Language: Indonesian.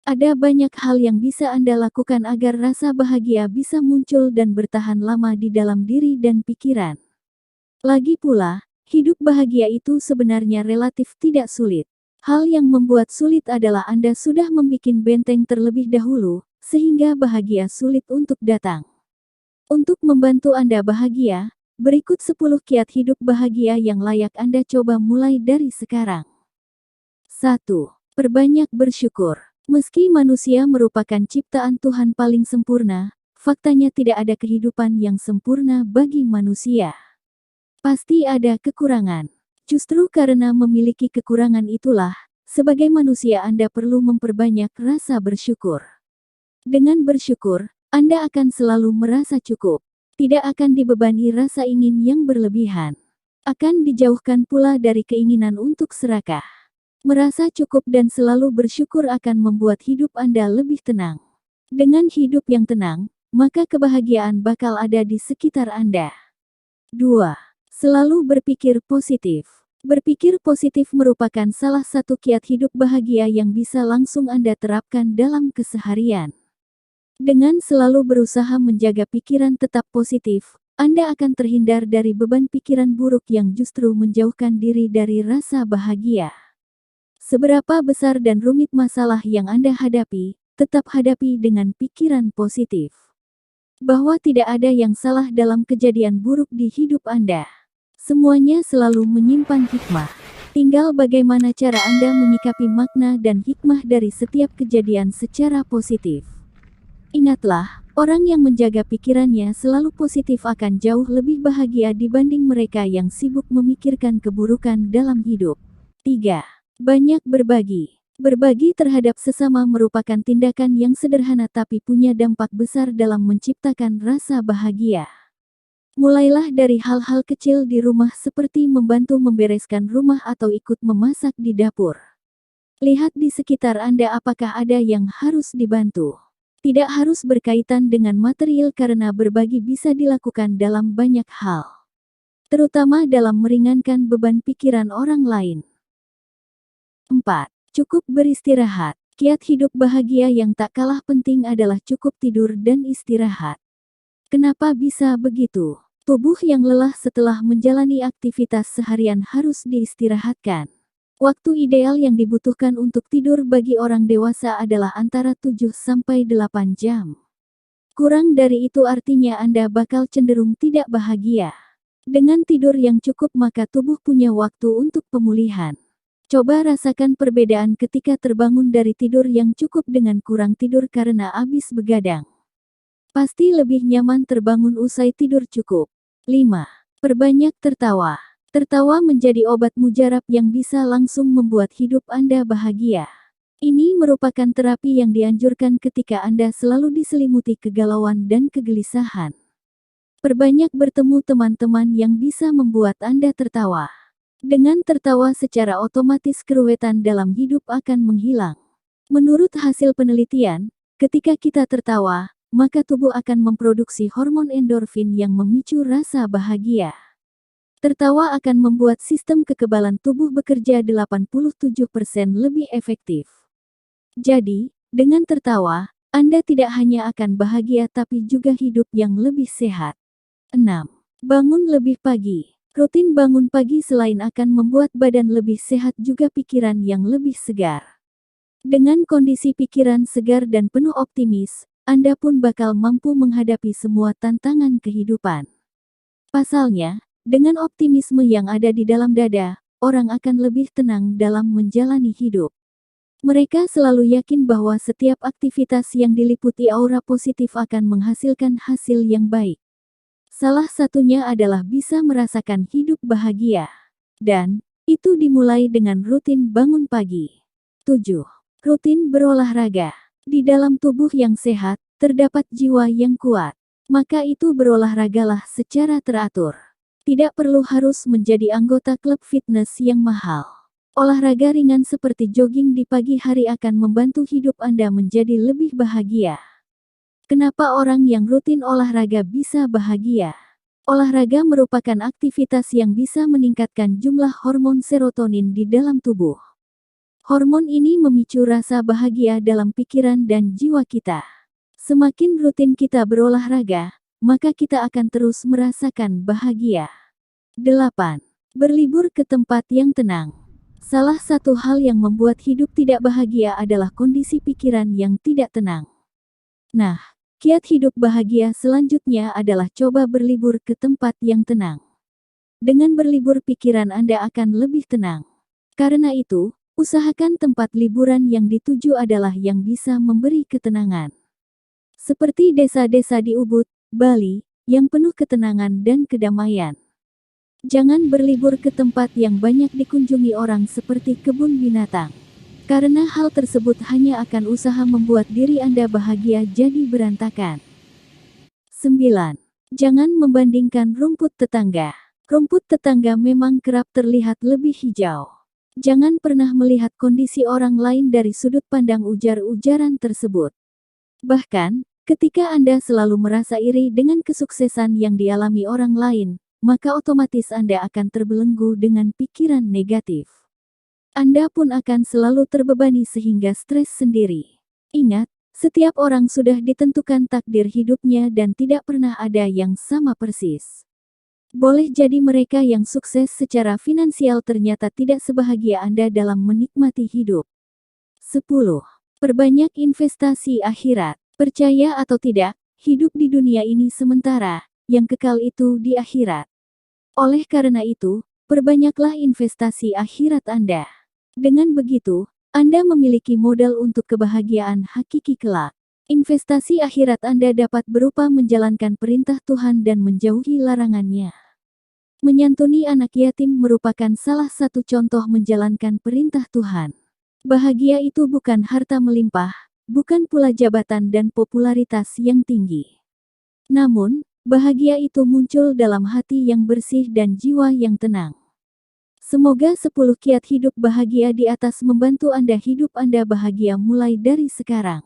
Ada banyak hal yang bisa Anda lakukan agar rasa bahagia bisa muncul dan bertahan lama di dalam diri dan pikiran. Lagi pula, hidup bahagia itu sebenarnya relatif tidak sulit. Hal yang membuat sulit adalah Anda sudah membuat benteng terlebih dahulu, sehingga bahagia sulit untuk datang. Untuk membantu Anda bahagia, berikut 10 kiat hidup bahagia yang layak Anda coba mulai dari sekarang. 1. Perbanyak bersyukur. Meski manusia merupakan ciptaan Tuhan paling sempurna, faktanya tidak ada kehidupan yang sempurna bagi manusia. Pasti ada kekurangan. Justru karena memiliki kekurangan itulah, sebagai manusia Anda perlu memperbanyak rasa bersyukur. Dengan bersyukur, Anda akan selalu merasa cukup. Tidak akan dibebani rasa ingin yang berlebihan. Akan dijauhkan pula dari keinginan untuk serakah. Merasa cukup dan selalu bersyukur akan membuat hidup Anda lebih tenang. Dengan hidup yang tenang, maka kebahagiaan bakal ada di sekitar Anda. 2. Selalu berpikir positif. Berpikir positif merupakan salah satu kiat hidup bahagia yang bisa langsung Anda terapkan dalam keseharian. Dengan selalu berusaha menjaga pikiran tetap positif, Anda akan terhindar dari beban pikiran buruk yang justru menjauhkan diri dari rasa bahagia. Seberapa besar dan rumit masalah yang Anda hadapi, tetap hadapi dengan pikiran positif. Bahwa tidak ada yang salah dalam kejadian buruk di hidup Anda. Semuanya selalu menyimpan hikmah. Tinggal bagaimana cara Anda menyikapi makna dan hikmah dari setiap kejadian secara positif. Ingatlah, orang yang menjaga pikirannya selalu positif akan jauh lebih bahagia dibanding mereka yang sibuk memikirkan keburukan dalam hidup. 3. Banyak berbagi. Berbagi terhadap sesama merupakan tindakan yang sederhana tapi punya dampak besar dalam menciptakan rasa bahagia. Mulailah dari hal-hal kecil di rumah seperti membantu membereskan rumah atau ikut memasak di dapur. Lihat di sekitar Anda apakah ada yang harus dibantu. Tidak harus berkaitan dengan material karena berbagi bisa dilakukan dalam banyak hal. Terutama dalam meringankan beban pikiran orang lain. 4. Cukup beristirahat. Kiat hidup bahagia yang tak kalah penting adalah cukup tidur dan istirahat. Kenapa bisa begitu? Tubuh yang lelah setelah menjalani aktivitas seharian harus diistirahatkan. Waktu ideal yang dibutuhkan untuk tidur bagi orang dewasa adalah antara 7-8 jam. Kurang dari itu artinya Anda bakal cenderung tidak bahagia. Dengan tidur yang cukup maka tubuh punya waktu untuk pemulihan. Coba rasakan perbedaan ketika terbangun dari tidur yang cukup dengan kurang tidur karena habis begadang. Pasti lebih nyaman terbangun usai tidur cukup. 5. Perbanyak tertawa. Tertawa menjadi obat mujarab yang bisa langsung membuat hidup Anda bahagia. Ini merupakan terapi yang dianjurkan ketika Anda selalu diselimuti kegalauan dan kegelisahan. Perbanyak bertemu teman-teman yang bisa membuat Anda tertawa. Dengan tertawa secara otomatis keruwetan dalam hidup akan menghilang. Menurut hasil penelitian, ketika kita tertawa, maka tubuh akan memproduksi hormon endorfin yang memicu rasa bahagia. Tertawa akan membuat sistem kekebalan tubuh bekerja 87% lebih efektif. Jadi, dengan tertawa, Anda tidak hanya akan bahagia tapi juga hidup yang lebih sehat. 6. Bangun lebih pagi. Rutin bangun pagi selain akan membuat badan lebih sehat juga pikiran yang lebih segar. Dengan kondisi pikiran segar dan penuh optimis, Anda pun bakal mampu menghadapi semua tantangan kehidupan. Pasalnya, dengan optimisme yang ada di dalam dada, orang akan lebih tenang dalam menjalani hidup. Mereka selalu yakin bahwa setiap aktivitas yang diliputi aura positif akan menghasilkan hasil yang baik. Salah satunya adalah bisa merasakan hidup bahagia. Dan, itu dimulai dengan rutin bangun pagi. 7. Rutin berolahraga. Di dalam tubuh yang sehat, terdapat jiwa yang kuat. Maka itu berolahragalah secara teratur. Tidak perlu harus menjadi anggota klub fitness yang mahal. Olahraga ringan seperti jogging di pagi hari akan membantu hidup Anda menjadi lebih bahagia. Kenapa orang yang rutin olahraga bisa bahagia? Olahraga merupakan aktivitas yang bisa meningkatkan jumlah hormon serotonin di dalam tubuh. Hormon ini memicu rasa bahagia dalam pikiran dan jiwa kita. Semakin rutin kita berolahraga, maka kita akan terus merasakan bahagia. 8. Berlibur ke tempat yang tenang. Salah satu hal yang membuat hidup tidak bahagia adalah kondisi pikiran yang tidak tenang. Nah, kiat hidup bahagia selanjutnya adalah coba berlibur ke tempat yang tenang. Dengan berlibur pikiran Anda akan lebih tenang. Karena itu, usahakan tempat liburan yang dituju adalah yang bisa memberi ketenangan. Seperti desa-desa di Ubud, Bali, yang penuh ketenangan dan kedamaian. Jangan berlibur ke tempat yang banyak dikunjungi orang seperti kebun binatang. Karena hal tersebut hanya akan usaha membuat diri Anda bahagia jadi berantakan. 9. Jangan membandingkan rumput tetangga. Rumput tetangga memang kerap terlihat lebih hijau. Jangan pernah melihat kondisi orang lain dari sudut pandang ujar-ujaran tersebut. Bahkan, ketika Anda selalu merasa iri dengan kesuksesan yang dialami orang lain, maka otomatis Anda akan terbelenggu dengan pikiran negatif. Anda pun akan selalu terbebani sehingga stres sendiri. Ingat, setiap orang sudah ditentukan takdir hidupnya dan tidak pernah ada yang sama persis. Boleh jadi mereka yang sukses secara finansial ternyata tidak sebahagia Anda dalam menikmati hidup. 10. Perbanyak investasi akhirat. Percaya atau tidak, hidup di dunia ini sementara, yang kekal itu di akhirat. Oleh karena itu, perbanyaklah investasi akhirat Anda. Dengan begitu, Anda memiliki modal untuk kebahagiaan hakiki kelak. Investasi akhirat Anda dapat berupa menjalankan perintah Tuhan dan menjauhi larangannya. Menyantuni anak yatim merupakan salah satu contoh menjalankan perintah Tuhan. Bahagia itu bukan harta melimpah, bukan pula jabatan dan popularitas yang tinggi. Namun, bahagia itu muncul dalam hati yang bersih dan jiwa yang tenang. Semoga 10 kiat hidup bahagia di atas membantu Anda hidup Anda bahagia mulai dari sekarang.